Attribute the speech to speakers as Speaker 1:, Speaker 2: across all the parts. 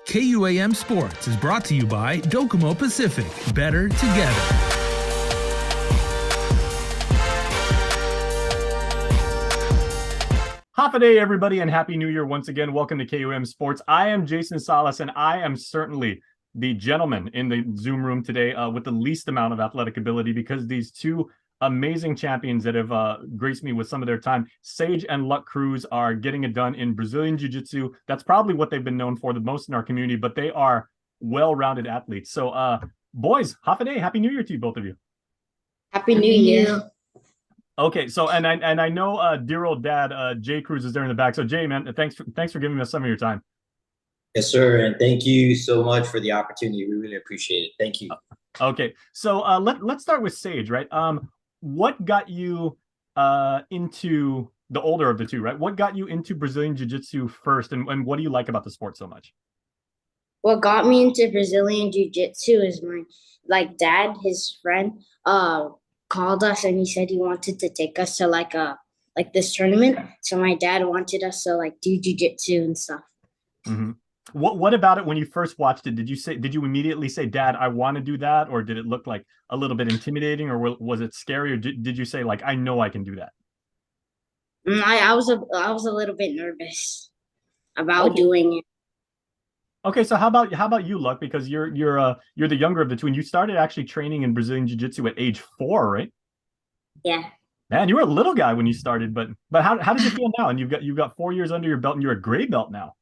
Speaker 1: KUAM Sports is brought to you by Docomo Pacific. Better together.
Speaker 2: Half a day, everybody, and Happy New Year once again. Welcome to KUM Sports. I am Jason Salas, and I am certainly the gentleman in the Zoom room today with the least amount of athletic ability, because these two amazing champions that have graced me with some of their time, Sage and Luck Cruz, are getting it done in Brazilian Jiu-Jitsu. That's probably what they've been known for the most in our community, but they are well-rounded athletes. So, boys, half a day. Happy New Year to you, both of you.
Speaker 3: Happy New Year.
Speaker 2: Okay, so and I know dear old dad Jay Cruz is there in the back. So Jay, man, thanks for giving us some of your time.
Speaker 4: Yes, sir, and thank you so much for the opportunity. We really appreciate it. Thank you.
Speaker 2: Okay, so let's start with Sage, right? What got you into the older of the two, right? What got you into Brazilian Jiu-Jitsu first, and what do you like about the sport so much?
Speaker 3: What got me into Brazilian Jiu-Jitsu is my dad, his friend, called us and he said he wanted to take us to this tournament. So my dad wanted us to do Jiu-Jitsu and stuff.
Speaker 2: Mm-hmm. What about it when you first watched it? Did you immediately say, Dad, I want to do that? Or did it look like a little bit intimidating, or was it scary? Or did you say, I know I can do that?
Speaker 3: I was a little bit nervous about doing it.
Speaker 2: Okay, so how about you, Luck? Because you're the younger of the two, and you started actually training in Brazilian Jiu-Jitsu at age 4, right?
Speaker 3: Yeah.
Speaker 2: Man, you were a little guy when you started, but how does it feel now? And you've got 4 years under your belt, and you're a gray belt now.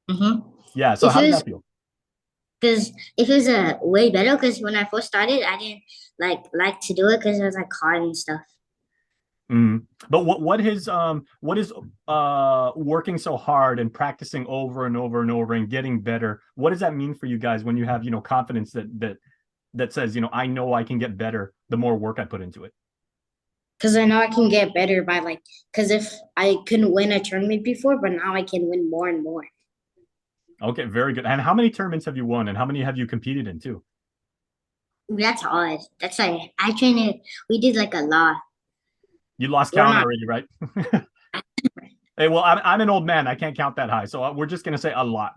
Speaker 3: Mm-hmm.
Speaker 2: Yeah. So how does that feel?
Speaker 3: Because it was way better. Because when I first started, I didn't like to do it because it was hard and stuff.
Speaker 2: But what is working so hard and practicing over and over and over and getting better? What does that mean for you guys when you have confidence that says I know I can get better the more work I put into it?
Speaker 3: Because I know I can get better by because if I couldn't win a tournament before, but now I can win more and more.
Speaker 2: Okay, very good. And how many tournaments have you won, and how many have you competed in too?
Speaker 3: That's odd. That's I trained it. We did a lot.
Speaker 2: You lost count already, right? Hey, well, I'm an old man. I can't count that high, so we're just gonna say a lot.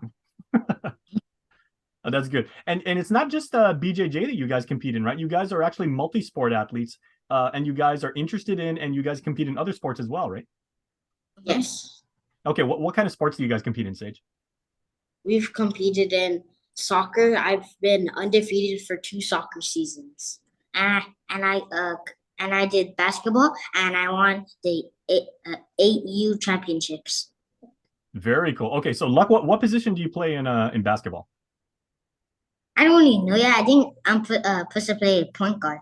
Speaker 2: That's good. And it's not just BJJ that you guys compete in, right? You guys are actually multi-sport athletes, and you guys are interested in, and you guys compete in other sports as well, right?
Speaker 3: Yes.
Speaker 2: Okay, what kind of sports do you guys compete in, Sage?
Speaker 3: We've competed in soccer. I've been undefeated for 2 soccer seasons. And I did basketball, and I won the 8U championships.
Speaker 2: Very cool. Okay, so Luck, what position do you play in basketball?
Speaker 3: I don't really know yet. I think I'm supposed to play point guard.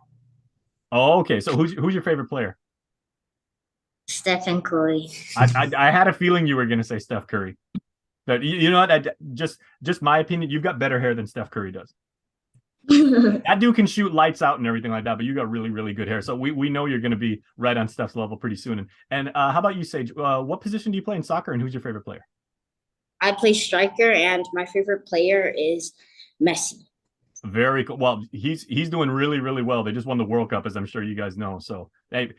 Speaker 2: Oh, okay. So who's your favorite player?
Speaker 3: Stephen Curry.
Speaker 2: I had a feeling you were going to say Steph Curry. But you know what? Just my opinion. You've got better hair than Steph Curry does. That dude can shoot lights out and everything like that, but you got really, really good hair. So we know you're going to be right on Steph's level pretty soon. And how about you, Sage? What position do you play in soccer, and who's your favorite player?
Speaker 3: I play striker, and my favorite player is Messi.
Speaker 2: Very cool. Well, he's doing really, really well. They just won the World Cup, as I'm sure you guys know. So hey,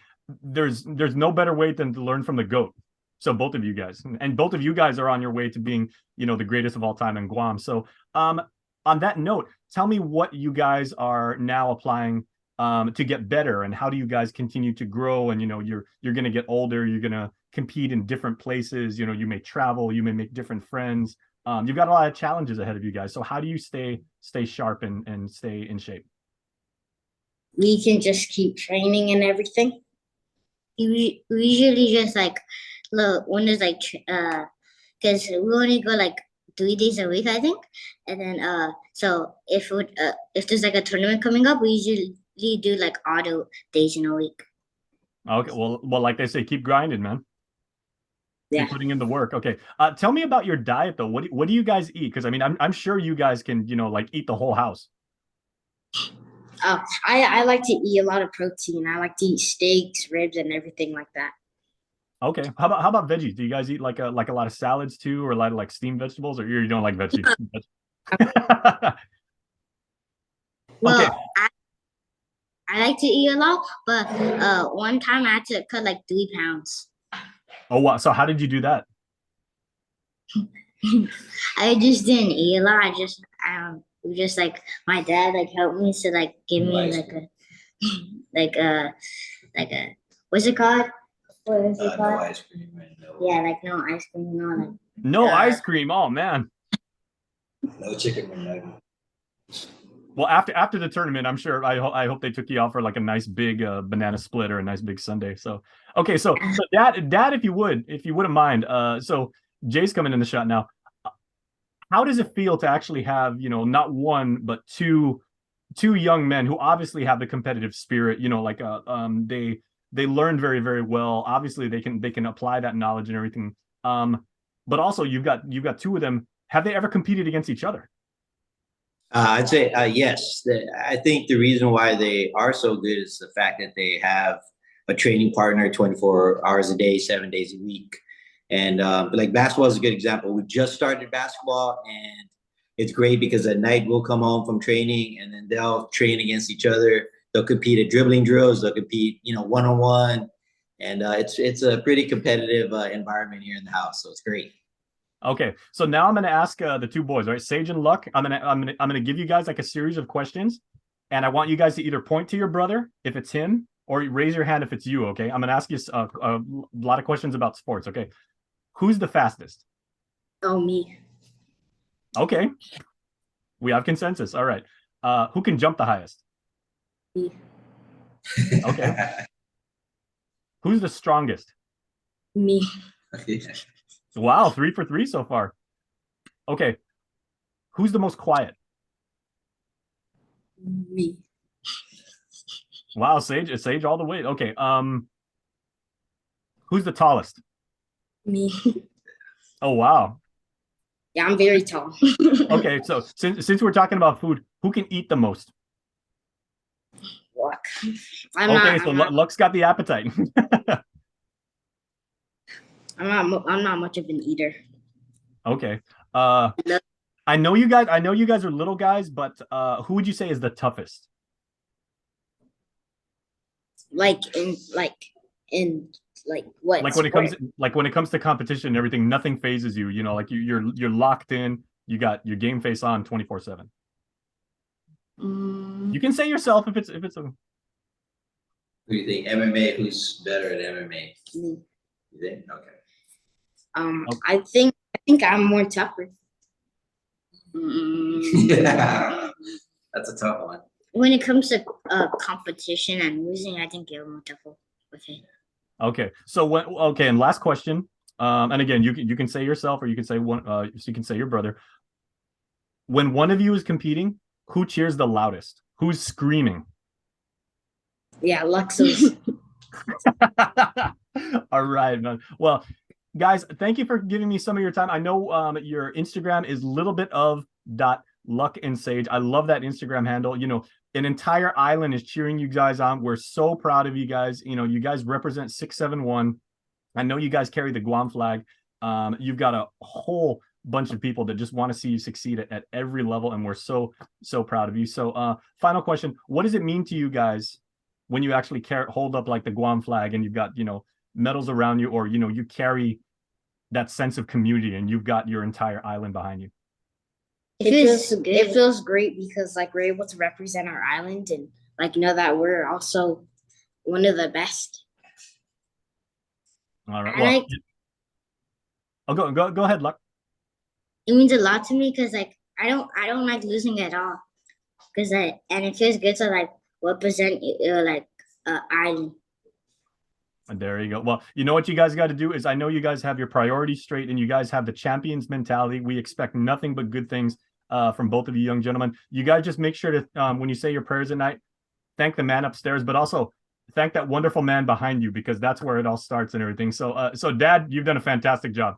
Speaker 2: there's no better way than to learn from the GOAT. So both of you guys, and both of you guys are on your way to being, the greatest of all time in Guam. So on that note, tell me what you guys are now applying to get better, and how do you guys continue to grow? And you're going to get older, you're going to compete in different places. You may travel, you may make different friends. You've got a lot of challenges ahead of you guys. So how do you stay sharp and stay in shape?
Speaker 3: We can just keep training and everything. We usually just look, when there's because we only go 3 days a week, I think. And then so if there's a tournament coming up, we usually do auto days in a week.
Speaker 2: Okay, well, like they say, keep grinding, man.
Speaker 3: Yeah.
Speaker 2: Keep putting in the work. Okay, tell me about your diet though. What do you guys eat? Because I'm sure you guys can eat the whole house.
Speaker 3: I like to eat a lot of protein. I like to eat steaks, ribs, and everything like that.
Speaker 2: Okay. How about veggies? Do you guys eat a lot of salads too, or a lot of steamed vegetables, or you don't like veggies?
Speaker 3: Well,
Speaker 2: okay.
Speaker 3: I like to eat a lot, but one time I had to cut 3 pounds.
Speaker 2: Oh wow! So how did you do that?
Speaker 3: I just didn't eat a lot. I just it was just like my dad like helped me to like give me
Speaker 4: Ice
Speaker 3: like
Speaker 4: cream.
Speaker 3: like a what's it called? What is it
Speaker 4: No
Speaker 3: called?
Speaker 4: ice cream, right? No,
Speaker 3: Yeah, like no ice cream, no like
Speaker 2: No ice cream. Oh man.
Speaker 4: no chicken McNugget.
Speaker 2: Well, after the tournament, I'm sure I hope they took you out for like a nice big banana split or a nice big sundae. So okay, so dad, if you wouldn't mind, so Jay's coming in the shot now. How does it feel to actually have, not one but two young men who obviously have the competitive spirit, like they learn very, very well. Obviously they can apply that knowledge and everything. But also you've got two of them. Have they ever competed against each other?
Speaker 4: I'd say yes. I think the reason why they are so good is the fact that they have a training partner 24 hours a day, 7 days a week. And like basketball is a good example. We just started basketball, and it's great because at night we'll come home from training, and then they'll train against each other. They'll compete at dribbling drills. They'll compete, one-on-one, and it's a pretty competitive environment here in the house. So it's great.
Speaker 2: Okay, so now I'm going to ask the two boys, right? Sage and Luck. I'm gonna give you guys like a series of questions, and I want you guys to either point to your brother if it's him, or raise your hand if it's you. Okay, I'm going to ask you a lot of questions about sports. Okay, who's the fastest?
Speaker 3: oh me.
Speaker 2: Okay, we have consensus. All right, who can jump the highest?
Speaker 3: Me.
Speaker 2: Okay, who's the strongest?
Speaker 3: Me.
Speaker 2: Wow, 3 for 3 so far. Okay, who's the most quiet?
Speaker 3: Me.
Speaker 2: Wow, Sage all the way. Okay, who's the tallest?
Speaker 3: Me.
Speaker 2: Oh wow.
Speaker 3: Yeah, I'm very tall.
Speaker 2: Okay, so since we're talking about food, who can eat the most?
Speaker 3: Luck.
Speaker 2: Luck's got the appetite.
Speaker 3: I'm not much of an eater.
Speaker 2: Okay. I know you guys are little guys, but who would you say is the toughest?
Speaker 3: Like what?
Speaker 2: Like when it comes to competition and everything, nothing phases you, like you're locked in, you got your game face on 24/7. You can say yourself if it's a
Speaker 4: Who do you think? MMA? Who's better at MMA?
Speaker 3: Me.
Speaker 4: You think? Okay.
Speaker 3: Okay. I think I'm more tougher.
Speaker 4: That's a tough one.
Speaker 3: When it comes to competition and losing, I think you're more tougher.
Speaker 2: Okay. So and last question. And again, you can say yourself, or you can say one. You can say your brother. When one of you is competing, who cheers the loudest? Who's screaming?
Speaker 3: Yeah, Luxus.
Speaker 2: All right, man. Well, guys, thank you for giving me some of your time. I know your Instagram is little bit of .luck and Sage. I love that Instagram handle. An entire island is cheering you guys on. We're so proud of you guys. You guys represent 671. I know you guys carry the Guam flag. You've got a whole bunch of people that just want to see you succeed at every level, and we're so proud of you. So final question, what does it mean to you guys when you actually hold up like the Guam flag, and you've got medals around you, or you carry that sense of community, and you've got your entire island behind you?
Speaker 3: It feels great because like we're able to represent our island, and like know that we're also one of the best.
Speaker 2: All right. Well, go ahead, Luck.
Speaker 3: It means a lot to me because like I don't like losing at all, because and it feels good to like represent like island.
Speaker 2: And there you go. Well, you know what you guys got to do is, I know you guys have your priorities straight, and you guys have the champion's mentality. We expect nothing but good things from both of you young gentlemen. You guys just make sure to, when you say your prayers at night, thank the man upstairs, but also thank that wonderful man behind you, because that's where it all starts and everything. So, Dad, you've done a fantastic job.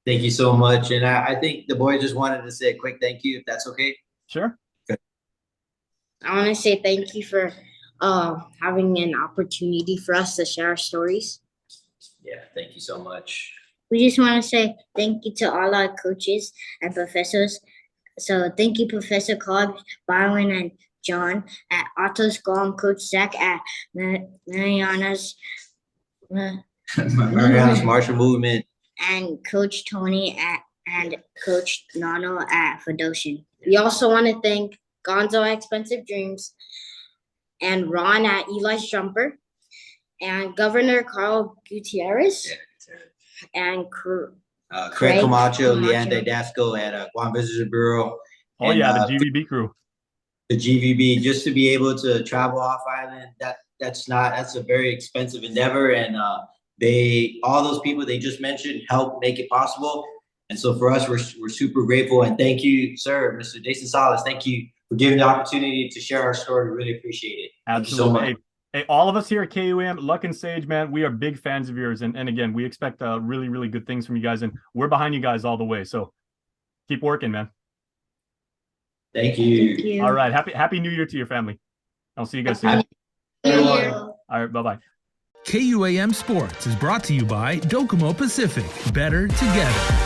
Speaker 4: Thank you so much. And I think the boys just wanted to say a quick thank you, if that's okay.
Speaker 2: Sure.
Speaker 4: Good.
Speaker 3: I want to say thank you for having an opportunity for us to share our stories.
Speaker 4: Yeah, thank you so much.
Speaker 3: We just want to say thank you to all our coaches and professors. So thank you, Professor Cobb, Byron, and John at Otto's Guam, Coach Zach at Mariana's
Speaker 4: Mariana's Martial Movement,
Speaker 3: and Coach Tony at and Coach Nano at Fedoshin. We also want to thank Gonzo at Expensive Dreams and Ron at Eli's Jumper and Governor Carl Gutierrez and
Speaker 4: Craig Camacho, Leanne Didasco at Guam Visitor Bureau.
Speaker 2: Oh,
Speaker 4: and,
Speaker 2: yeah, the GVB crew.
Speaker 4: The GVB, just to be able to travel off island, that's a very expensive endeavor. And all those people they just mentioned help make it possible. And so for us, we're super grateful. And thank you, sir, Mr. Jason Salas. Thank you for giving the opportunity to share our story. We really appreciate it.
Speaker 2: Absolutely.
Speaker 4: Thank you so much.
Speaker 2: Hey, all of us here at KUAM, Luck and Sage, man, we are big fans of yours. And again, we expect really, really good things from you guys. And we're behind you guys all the way. So keep working, man.
Speaker 4: Thank you.
Speaker 3: Thank you.
Speaker 2: All right. Happy New Year to your family. I'll see you guys soon.
Speaker 3: Happy New Year.
Speaker 2: All right. Bye-bye.
Speaker 1: KUAM Sports is brought to you by Docomo Pacific. Better together.